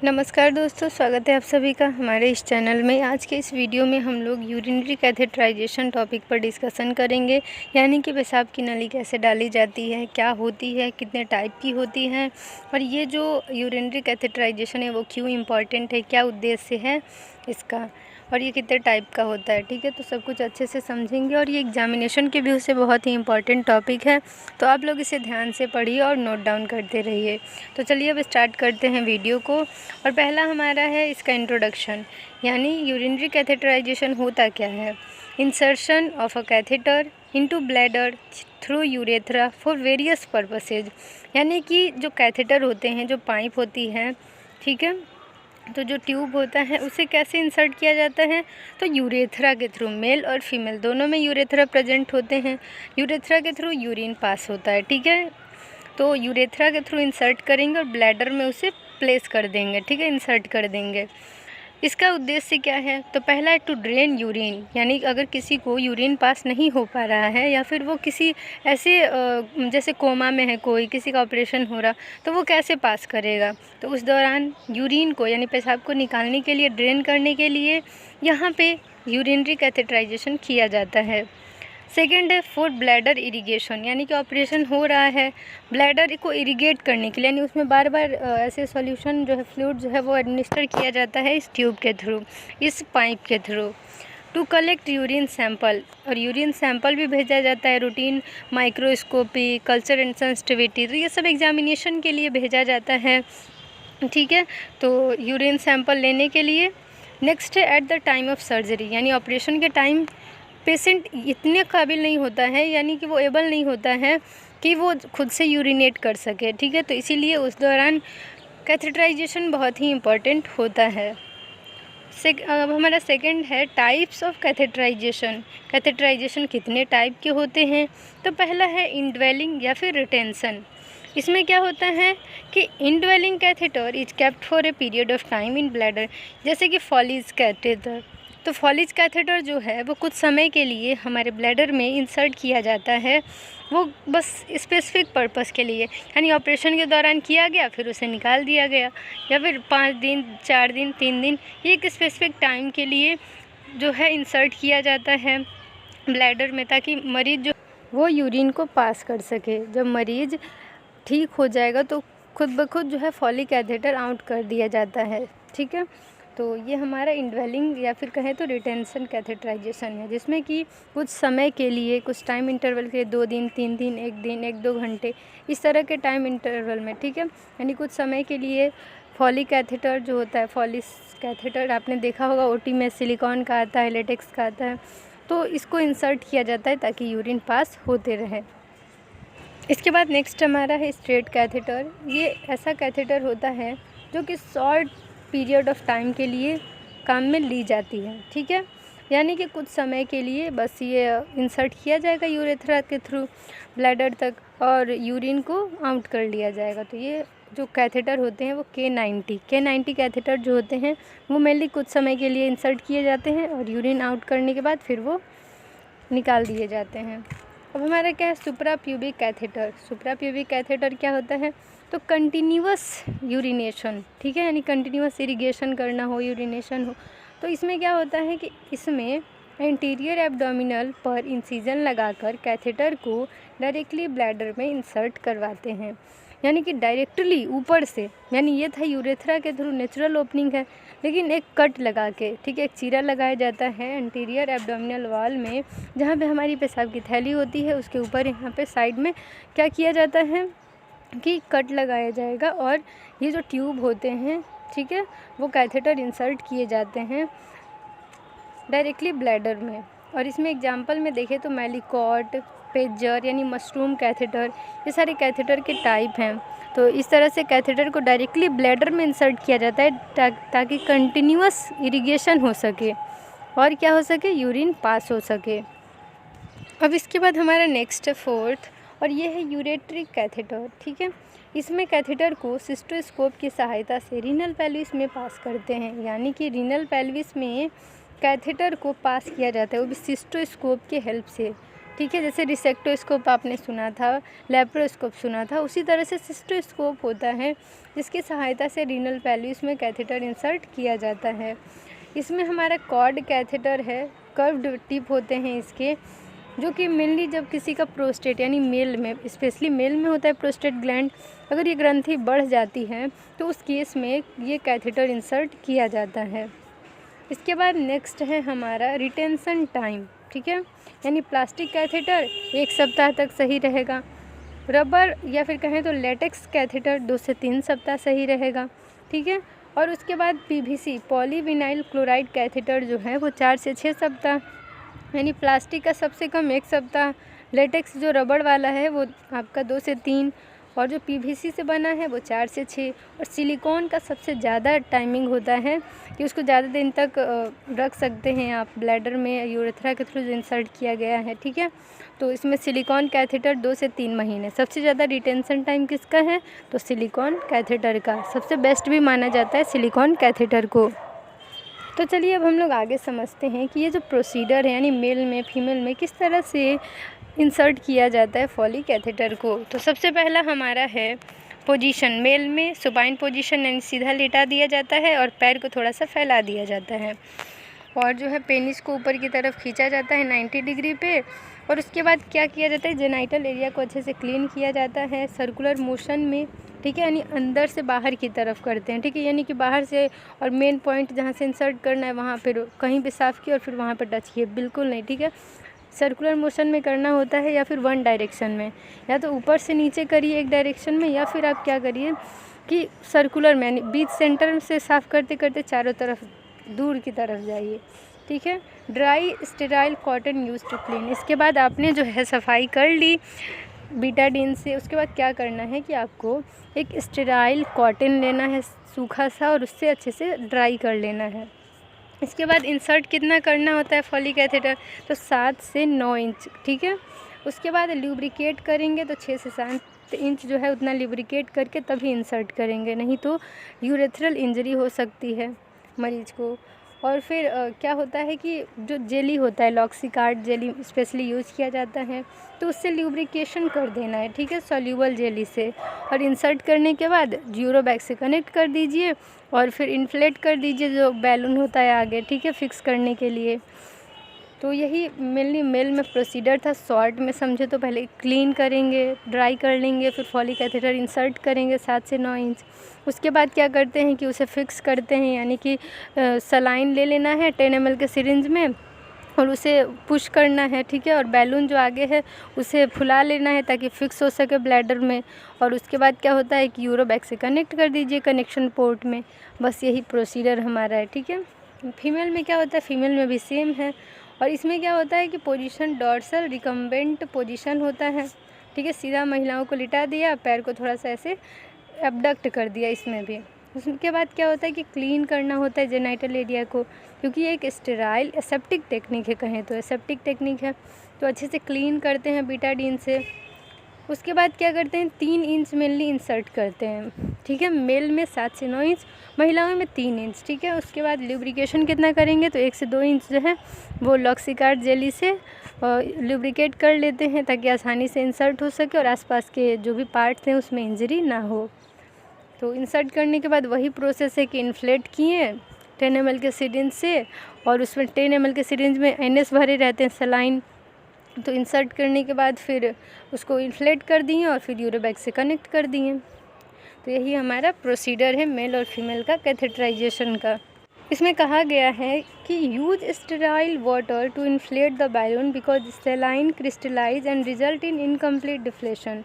नमस्कार दोस्तों, स्वागत है आप सभी का हमारे इस चैनल में। आज के इस वीडियो में हम लोग यूरिनरी कैथेटराइजेशन टॉपिक पर डिस्कशन करेंगे, यानी कि पेशाब की नली कैसे डाली जाती है, क्या होती है, कितने टाइप की होती है और ये जो यूरिनरी कैथेटराइजेशन है वो क्यों इम्पॉर्टेंट है, क्या उद्देश्य है इसका और ये कितने टाइप का होता है। ठीक है, तो सब कुछ अच्छे से समझेंगे और ये एग्जामिनेशन के व्यू से बहुत ही इम्पॉर्टेंट टॉपिक है, तो आप लोग इसे ध्यान से पढ़िए और नोट डाउन करते रहिए। तो चलिए अब स्टार्ट करते हैं वीडियो को। और पहला हमारा है इसका इंट्रोडक्शन, यानी यूरिनरी कैथेटराइजेशन होता क्या है। Insertion of a catheter into bladder through urethra for various purposes, यानी कि जो कैथेटर होते हैं, जो पाइप होती है, ठीक है, तो जो ट्यूब होता है उसे कैसे इंसर्ट किया जाता है, तो यूरेथ्रा के थ्रू। मेल और फीमेल दोनों में यूरेथ्रा प्रेजेंट होते हैं। यूरेथ्रा के थ्रू यूरिन पास होता है, ठीक है, तो यूरेथ्रा के थ्रू इंसर्ट करेंगे और ब्लैडर में उसे प्लेस कर देंगे, ठीक है, इंसर्ट कर देंगे। इसका उद्देश्य क्या है, तो पहला है टू ड्रेन यूरिन, यानी अगर किसी को यूरिन पास नहीं हो पा रहा है या फिर वो किसी ऐसे जैसे कोमा में है कोई, किसी का ऑपरेशन हो रहा, तो वो कैसे पास करेगा, तो उस दौरान यूरिन को यानी पेशाब को निकालने के लिए, ड्रेन करने के लिए यहाँ पे यूरिनरी कैथेटराइजेशन किया जाता है। सेकेंड है फॉर ब्लैडर इरिगेशन, यानी कि ऑपरेशन हो रहा है, ब्लैडर को इरिगेट करने के लिए, यानी उसमें बार बार ऐसे सॉल्यूशन जो है, फ्लूइड जो है वो एडमिनिस्टर किया जाता है इस ट्यूब के थ्रू, इस पाइप के through. To collect urine sample, और यूरिन सैंपल भी भेजा जाता है, routine microscopy, culture and sensitivity, तो ये सब एग्जामिनेशन के लिए भेजा जाता है, ठीक है, तो यूरिन सैंपल लेने के लिए। नेक्स्ट है at the time of surgery, यानी ऑपरेशन के टाइम पेशेंट इतने काबिल नहीं होता है, यानी कि वो एबल नहीं होता है कि वो खुद से यूरिनेट कर सके, ठीक है, तो इसीलिए उस दौरान कैथेटराइजेशन बहुत ही इम्पॉर्टेंट होता है। अब हमारा सेकंड है टाइप्स ऑफ कैथेटराइजेशन। कैथेटराइजेशन कितने टाइप के होते हैं, तो पहला है इनड्वेलिंग या फिर रिटेंशन। इसमें क्या होता है कि indwelling catheter is kept for a period of time in bladder, जैसे कि फॉलीज कैथेटर। तो फॉलीज कैथेटर जो है वो कुछ समय के लिए हमारे ब्लैडर में इंसर्ट किया जाता है, वो बस स्पेसिफिक पर्पस के लिए, यानी ऑपरेशन के दौरान किया गया फिर उसे निकाल दिया गया, या फिर 5 दिन, 4 दिन, 3 दिन, ये एक स्पेसिफिक टाइम के लिए जो है इंसर्ट किया जाता है ब्लैडर में, ताकि मरीज़ जो वो यूरिन को पास कर सके। जब मरीज़ ठीक हो जाएगा तो खुद ब खुद जो है फॉली कैथेटर आउट कर दिया जाता है, ठीक है। तो ये हमारा इनड्वेलिंग या फिर कहें तो रिटेंशन कैथेटराइजेशन है, जिसमें कि कुछ समय के लिए, कुछ टाइम इंटरवल के लिए, 2 दिन, 3 दिन, 1 दिन, 1-2 घंटे, इस तरह के टाइम इंटरवल में, ठीक है, यानी कुछ समय के लिए फॉली कैथेटर जो होता है, फॉलिस कैथेटर आपने देखा होगा ओटी में सिलिकॉन का आता है, लेटेक्स का आता है, तो इसको इंसर्ट किया जाता है ताकि यूरिन पास होते रहे। इसके बाद नेक्स्ट हमारा है स्ट्रेट कैथेटर। ये ऐसा कैथेटर होता है जो कि शॉर्ट पीरियड ऑफ टाइम के लिए काम में ली जाती है, ठीक है, यानी कि कुछ समय के लिए बस ये इंसर्ट किया जाएगा यूरेथ्रा के थ्रू ब्लैडर तक और यूरिन को आउट कर लिया जाएगा। तो ये जो कैथेटर होते हैं वो K90 कैथेटर जो होते हैं वो मेनली कुछ समय के लिए इंसर्ट किए जाते हैं और यूरिन आउट करने के बाद फिर वो निकाल दिए जाते हैं। अब हमारा क्या है सुप्रा प्यूबिक कैथेटर। सुप्रा प्यूबिक कैथेटर क्या होता है, तो कंटिन्यूअस यूरिनेशन, ठीक है, यानी कंटिन्यूअस इरिगेशन करना हो, यूरिनेशन हो, तो इसमें क्या होता है कि इसमें एंटीरियर एब्डोमिनल पर इंसिजन लगाकर कैथेटर को डायरेक्टली ब्लैडर में इंसर्ट करवाते हैं, यानी कि डायरेक्टली ऊपर से, यानी ये था यूरेथ्रा के थ्रू नेचुरल ओपनिंग है, लेकिन एक कट लगा के, ठीक है, एक चीरा लगाया जाता है एंटीरियर एब्डोमिनल वॉल में, जहाँ पे हमारी पेशाब की थैली होती है, उसके ऊपर यहाँ पे साइड में क्या किया जाता है कि कट लगाया जाएगा और ये जो ट्यूब होते हैं, ठीक है, वो कैथेटर इंसर्ट किए जाते हैं डायरेक्टली ब्लैडर में। और इसमें एग्जांपल में देखें तो मैलिकॉट, पेजर यानी मशरूम कैथेटर, ये सारे कैथेटर के टाइप हैं। तो इस तरह से कैथेटर को डायरेक्टली ब्लैडर में इंसर्ट किया जाता है ताकि कंटिन्यूअस इरिगेशन हो सके और क्या हो सके, यूरिन पास हो सके। अब इसके बाद हमारा नेक्स्ट है फोर्थ, और ये है यूरेट्रिक कैथेटर, ठीक है। इसमें कैथेटर को सिस्टोस्कोप की सहायता से रीनल पेल्विस में पास करते हैं, यानी कि रीनल पेल्विस में कैथेटर को पास किया जाता है, वो भी सिस्टोस्कोप के हेल्प से, ठीक है। जैसे रिसेक्टोस्कोप आपने सुना था, लेप्रोस्कोप सुना था, उसी तरह से सिस्टोस्कोप होता है जिसकी सहायता से रीनल पैल्यूस में कैथेटर इंसर्ट किया जाता है। इसमें हमारा कॉर्ड कैथेटर है, कर्व्ड टिप होते हैं इसके, जो कि मेनली जब किसी का प्रोस्टेट यानी मेल में, स्पेशली मेल में होता है प्रोस्टेट ग्लैंड, अगर ये ग्रंथि बढ़ जाती है तो उस केस में ये कैथेटर इंसर्ट किया जाता है। इसके बाद नेक्स्ट है हमारा रिटेंशन टाइम, ठीक है, यानी प्लास्टिक कैथेटर 1 सप्ताह तक सही रहेगा, रबर या फिर कहें तो लेटेक्स कैथेटर 2 से 3 सप्ताह सही रहेगा, ठीक है। और उसके बाद पीवीसी पॉलीविनाइल क्लोराइड कैथेटर जो है वो 4 से 6 सप्ताह, यानी प्लास्टिक का सबसे कम 1 सप्ताह, लेटेक्स जो रबड़ वाला है वो आपका 2 से 3, और जो पीवीसी से बना है वो 4 से 6, और सिलिकॉन का सबसे ज़्यादा टाइमिंग होता है कि उसको ज़्यादा दिन तक रख सकते हैं आप ब्लैडर में यूरेथ्रा के थ्रू जो इंसर्ट किया गया है, ठीक है। तो इसमें सिलिकॉन कैथेटर 2 से 3 महीने। सबसे ज़्यादा रिटेंशन टाइम किसका है? तो सिलिकॉन कैथेटर का। सबसे बेस्ट भी माना जाता है सिलिकॉन कैथेटर को। तो चलिए अब हम लोग आगे समझते हैं कि ये जो प्रोसीजर है यानी मेल में फीमेल में किस तरह से इंसर्ट किया जाता है फॉली कैथेटर को। तो सबसे पहला हमारा है पोजीशन। मेल में सुपाइन पोजीशन यानी सीधा लेटा दिया जाता है और पैर को थोड़ा सा फैला दिया जाता है, और जो है पेनिस को ऊपर की तरफ खींचा जाता है 90 डिग्री पे। और उसके बाद क्या किया जाता है, जेनाइटल एरिया को अच्छे से क्लीन किया जाता है सर्कुलर मोशन में, ठीक है, यानी अंदर से बाहर की तरफ करते हैं, ठीक है, यानी कि बाहर से, और मेन पॉइंट जहाँ से इंसर्ट करना है वहाँ पर कहीं पे साफ़ किया और फिर वहाँ पर टच किए, बिल्कुल नहीं, ठीक है। सर्कुलर मोशन में करना होता है, या फिर वन डायरेक्शन में, या तो ऊपर से नीचे करिए एक डायरेक्शन में, या फिर आप क्या करिए कि सर्कुलर में यानी बीच सेंटर से साफ़ करते करते चारों तरफ दूर की तरफ जाइए, ठीक है। Dry sterile cotton use to clean. इसके बाद आपने जो है सफाई कर ली बीटाडीन से, उसके बाद क्या करना है कि आपको एक स्टेराइल कॉटन लेना है सूखा सा, और उससे अच्छे से ड्राई कर लेना है। इसके बाद इंसर्ट कितना करना होता है फॉली कैथेटर, तो 7 से 9 इंच, ठीक है। उसके बाद ल्यूब्रिकेट करेंगे तो 6 से 7 इंच जो है उतना ल्यूब्रिकेट करके तभी इंसर्ट करेंगे, नहीं तो यूरेथ्रल इंजरी हो सकती है मरीज को। और फिर क्या होता है कि जो जेली होता है लॉक्सिकार्ड जेली स्पेशली यूज़ किया जाता है, तो उससे ल्यूब्रिकेशन कर देना है, ठीक है, सॉल्यूबल जेली से। और इंसर्ट करने के बाद यूरो बैग से कनेक्ट कर दीजिए और फिर इन्फ्लेट कर दीजिए जो बैलून होता है आगे, ठीक है, फिक्स करने के लिए। तो यही मेनली मेल में प्रोसीजर था। शॉर्ट में समझे तो पहले क्लीन करेंगे, ड्राई कर लेंगे, फिर फॉली कैथेटर इंसर्ट करेंगे 7 से 9 इंच। उसके बाद क्या करते हैं कि उसे फिक्स करते हैं, यानी कि सलाइन ले लेना है 10 ml के सिरिंज में और उसे पुश करना है, ठीक है, और बैलून जो आगे है उसे फुला लेना है ताकि फिक्स हो सके ब्लैडर में। और उसके बाद क्या होता है कि यूरो बैग से कनेक्ट कर दीजिए कनेक्शन पोर्ट में। बस यही प्रोसीजर हमारा है, ठीक है। फीमेल में क्या होता है, फीमेल में भी सेम है, और इसमें क्या होता है कि पोजीशन डॉर्सल रिकम्बेंट पोजीशन होता है, ठीक है, सीधा महिलाओं को लिटा दिया, पैर को थोड़ा सा ऐसे एबडक्ट कर दिया इसमें भी। उसके बाद क्या होता है कि क्लीन करना होता है जेनाइटल एरिया को, क्योंकि ये एक स्टेराइल एसेप्टिक टेक्निक है, कहें तो एसेप्टिक टेक्निक है, तो अच्छे से क्लीन करते हैं बीटाडीन से। उसके बाद क्या करते हैं 3 इंच मेनली इंसर्ट करते हैं, ठीक है, मेल में 7 से 9 इंच, महिलाओं में 3 इंच, ठीक है। उसके बाद ल्यूब्रिकेशन कितना करेंगे तो 1 से 2 इंच जो है वो लॉक्सिकार्ड जेली से ल्यूब्रिकेट कर लेते हैं ताकि आसानी से इंसर्ट हो सके और आसपास के जो भी पार्ट्स हैं उसमें इंजरी ना हो। तो इंसर्ट करने के बाद वही प्रोसेस है कि इन्फ्लेट किए 10 ml के सिरिंज से, और उसमें 10 ml के सिरिंज में NS भरे रहते हैं सलाइन। तो इंसर्ट करने के बाद फिर उसको इन्फ्लेट कर दिए और फिर यूरो बैग से कनेक्ट कर दिए। तो यही हमारा प्रोसीजर है मेल और फीमेल का कैथेटराइजेशन का। इसमें कहा गया है कि use sterile water to inflate the balloon because saline crystallize and result in incomplete deflation.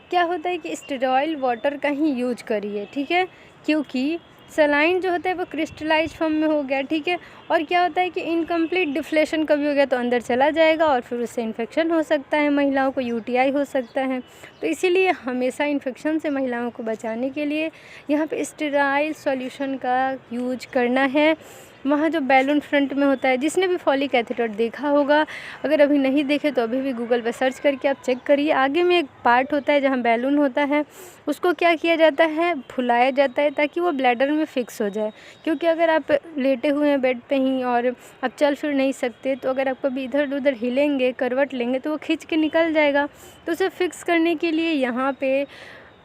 क्या होता है कि स्टेरॉइल वाटर का ही यूज करिए, ठीक है, क्योंकि सलाइन जो होता है वो क्रिस्टलाइज फॉर्म में हो गया, ठीक है, और क्या होता है कि इनकम्प्लीट डिफ्लेशन कभी हो गया तो अंदर चला जाएगा और फिर उससे इन्फेक्शन हो सकता है, महिलाओं को UTI हो सकता है। तो इसीलिए हमेशा इन्फेक्शन से महिलाओं को बचाने के लिए यहाँ पे स्टेराइल सॉल्यूशन का यूज करना है। वहाँ जो बैलून फ्रंट में होता है, जिसने भी फॉली कैथेटर देखा होगा, अगर अभी नहीं देखे तो अभी भी गूगल पे सर्च करके आप चेक करिए। आगे में एक पार्ट होता है जहाँ बैलून होता है, उसको क्या किया जाता है, फुलाया जाता है ताकि वो ब्लैडर में फिक्स हो जाए। क्योंकि अगर आप लेटे हुए हैं बेड पे ही और आप चल फिर नहीं सकते, तो अगर आप कभी इधर उधर हिलेंगे, करवट लेंगे, तो वो खींच के निकल जाएगा। तो उसे फिक्स करने के लिए यहाँ पे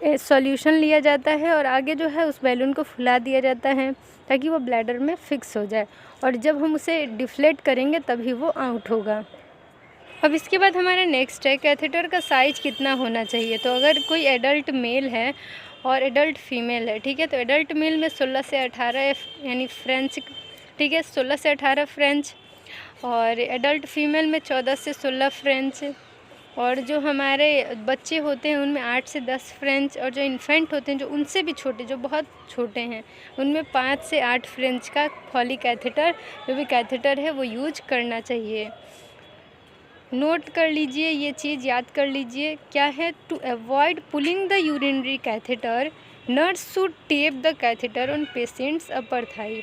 सॉल्यूशन लिया जाता है और आगे जो है उस बैलून को फुला दिया जाता है ताकि वो ब्लैडर में फिक्स हो जाए, और जब हम उसे डिफ्लेट करेंगे तभी वो आउट होगा। अब इसके बाद हमारा नेक्स्ट है कैथेटर का साइज़ कितना होना चाहिए। तो अगर कोई एडल्ट मेल है और एडल्ट फीमेल है, ठीक है, तो एडल्ट मेल में 16 से 18 यानी फ्रेंच, ठीक है, 16 से 18 फ्रेंच, और एडल्ट फीमेल में 14 से 16 फ्रेंच, और जो हमारे बच्चे होते हैं उनमें 8 से 10 फ्रेंच, और जो इन्फेंट होते हैं जो उनसे भी छोटे, जो बहुत छोटे हैं, उनमें 5 से 8 फ्रेंच का फॉली कैथेटर, जो भी कैथेटर है वो यूज करना चाहिए। नोट कर लीजिए, ये चीज़ याद कर लीजिए क्या है। To avoid pulling the urinary catheter, nurse should tape the catheter on patient's upper thigh.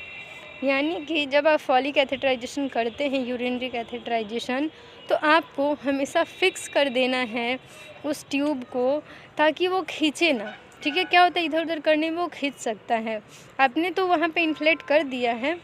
यानी कि जब आप फॉली कैथेटराइजेशन करते हैं, यूरिनरी कैथेटराइजेशन, तो आपको हमेशा फिक्स कर देना है उस ट्यूब को ताकि वो खींचे ना, ठीक है। क्या होता है, इधर उधर करने में वो खींच सकता है। आपने तो वहाँ पे इन्फ्लेट कर दिया है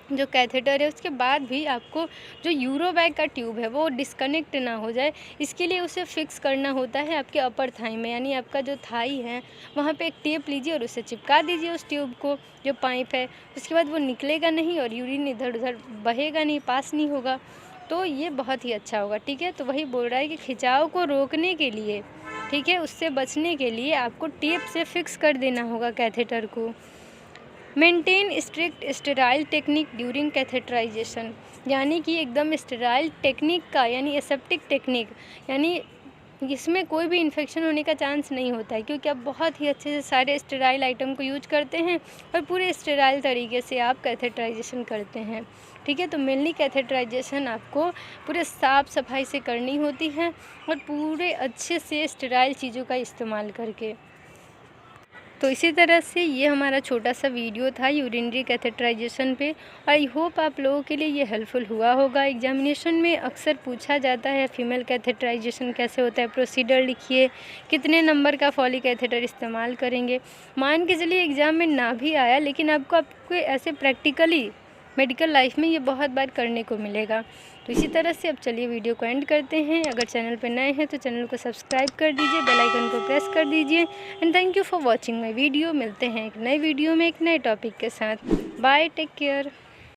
जो कैथेटर है, उसके बाद भी आपको जो यूरोबैग का ट्यूब है वो डिस्कनेक्ट ना हो जाए, इसके लिए उसे फिक्स करना होता है आपके अपर थाई में, यानी आपका जो थाई है वहाँ पे एक टेप लीजिए और उसे चिपका दीजिए उस ट्यूब को, जो पाइप है। उसके बाद वो निकलेगा नहीं और यूरिन इधर उधर बहेगा नहीं, पास नहीं होगा, तो ये बहुत ही अच्छा होगा, ठीक है। तो वही बोल रहा है कि खिंचाव को रोकने के लिए, ठीक है, उससे बचने के लिए आपको टेप से फिक्स कर देना होगा कैथेटर को। Maintain strict sterile technique during catheterisation, यानी कि एकदम स्टेराइल टेक्निक का, यानी एसेप्टिक टेक्निक, यानी इसमें कोई भी इन्फेक्शन होने का चांस नहीं होता है, क्योंकि आप बहुत ही अच्छे से सारे स्टेराइल आइटम को यूज करते हैं और पूरे स्टेराइल तरीके से आप कैथेटराइजेशन करते हैं, ठीक है। तो मेनली कैथेटराइजेशन आपको पूरे साफ़ सफाई से करनी होती है और पूरे अच्छे से स्टेराइल चीज़ों का इस्तेमाल करके। तो इसी तरह से ये हमारा छोटा सा वीडियो था यूरिनरी कैथेटराइजेशन पे। आई होप आप लोगों के लिए ये हेल्पफुल हुआ होगा। एग्जामिनेशन में अक्सर पूछा जाता है फीमेल कैथेटराइजेशन कैसे होता है, प्रोसीजर लिखिए, कितने नंबर का फॉली कैथेटर इस्तेमाल करेंगे। मान के चलिए एग्ज़ाम में ना भी आया, लेकिन आपको ऐसे प्रैक्टिकली मेडिकल लाइफ में ये बहुत बार करने को मिलेगा। तो इसी तरह से अब चलिए वीडियो को एंड करते हैं। अगर चैनल पर नए हैं तो चैनल को सब्सक्राइब कर दीजिए, बेल आइकन को प्रेस कर दीजिए। And thank you for watching my video. मिलते हैं एक नए वीडियो में एक नए टॉपिक के साथ। Bye, take care.